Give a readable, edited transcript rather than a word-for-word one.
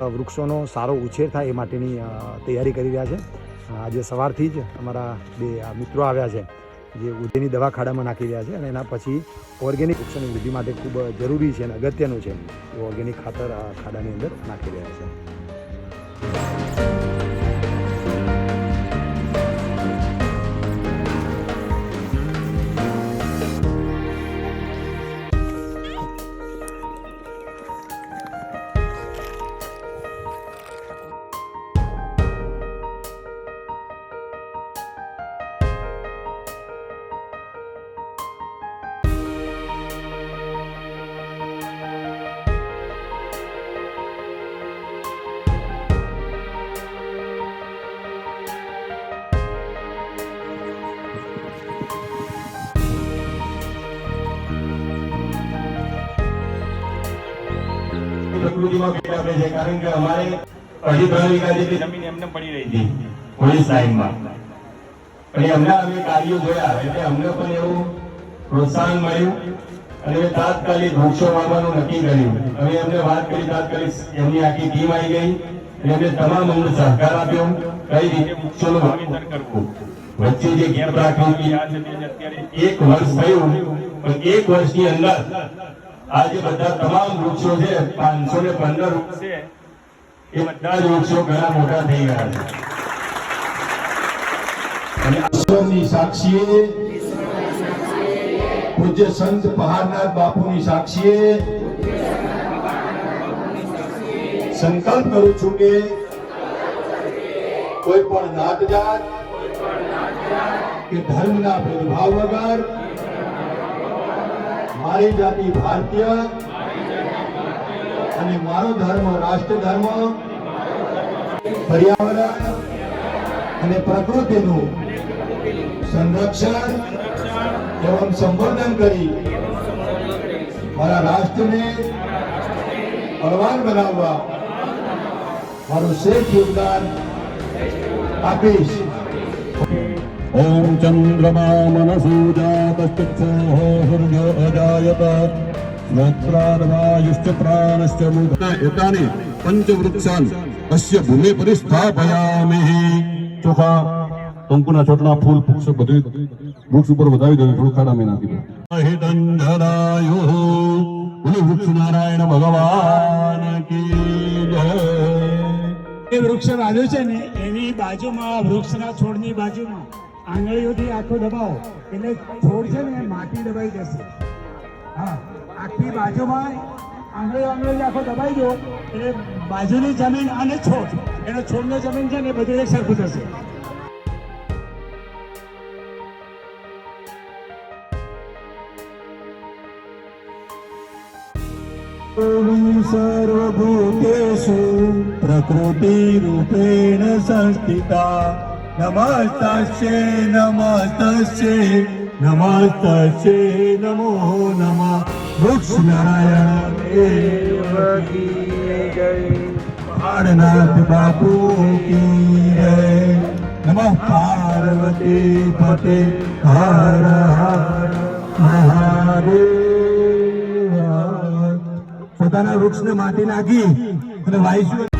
વૃક્ષોનો સારો ઉછેર થાય એ માટેની તૈયારી કરી રહ્યા છે. આજે સવારથી જ અમારા બે મિત્રો આવ્યા છે જે ઉધેની દવા ખાડામાં નાખી રહ્યા છે અને એના પછી ઓર્ગેનિક વૃક્ષોની વૃદ્ધિ માટે ખૂબ જરૂરી છે અને અગત્યનું છે એ ઓર્ગેનિક ખાતર આ ખાડાની અંદર નાખી રહ્યા છે. પ્રકૃતિમાં ભેટ આપે છે કારણ કે અમારે 2.5 વીઘા જેટલી જમીન એમને પડી રહી હતી પોલીસ લાઈનમાં. પણ અમને અમે કાર્યો જોયા એટલે અમને પણ એવું પ્રોત્સાહન મળ્યું અને તાત્કાલિક વૃક્ષો વાવવાનું નક્કી કર્યું. હવે એમને વાત કરી, તાત્કાલિક એમની આખી ટીમ આવી ગઈ અને એમને તમામ અમને સહકાર આપ્યો કઈ રીતે વૃક્ષોનું વાવેતર કરવું. વચ્ચે જે ગેપ રાખી અત્યારે 1 વર્ષ થયું પણ 1 વર્ષની અંદર આજે બધા તમામ વૃક્ષો છે 515 વૃક્ષ છે એ બધા જ વૃક્ષો ઘણા મોટા થઈ ગયા છે. અને ઈશ્વરની સાક્ષીએ પૂજ્ય સંત પહાડનાથ બાપુની સાક્ષીએ સંકલ્પ કરું છું કે કોઈ પણ નાત જાત કે ધર્મના ભેદભાવ વગર મારી જાતિ ભારતીય અને મારો ધર્મ રાષ્ટ્ર ધર્મ પર્યાવરણ અને પ્રકૃતિનું સંરક્ષણ એવં સંવર્ધન કરી મારા રાષ્ટ્રને બળવાન બનાવવા મારું શ્રેષ્ઠ યોગદાન આપીશ. ओम चंद्रमा मनसो जातश्चक्षुः सूर्यो अजायत श्रोत्रार्वायुश्च प्राणश्च मुद्रा एतानि पंचवृक्षान् अस्य भूमे परिस्थापयामि. ચોખા કંકુના ચોટલા ફૂલ પુષ્પ બધું વૃક્ષ ઉપર વધાવી દો. થોડું ખાડામાં નાખી દો. હિતંજનાયો બોલો વૃક્ષ નારાયણ ભગવાન કી જય. એ વૃક્ષ વાવ્યું છે ને એની બાજુમાં વૃક્ષના છોડની બાજુમાં આંગળીઓથી આખો દબાવો એટલે છોડ છે ને માટી દબાઈ જશે. હા, આખી બાજુમાં આંગળી આખો દબાઈ દો એટલે બાજુની જમીન અને છોડ એનો છોડનો જમીન છે ને બધું એક સરખું થશે. सर्वभूतेषु प्रकृतिरूपेण संस्थिता नमस्तस्यै नमस्तस्यै नमस्तस्यै नमो नमः. वृक्ष नारायण देव की जय. पहाड़नाथ बापू की जय. नमः पार्वती पते हर हर महादेव. પોતાના વૃક્ષને માટી નાખી અને વાઈશું.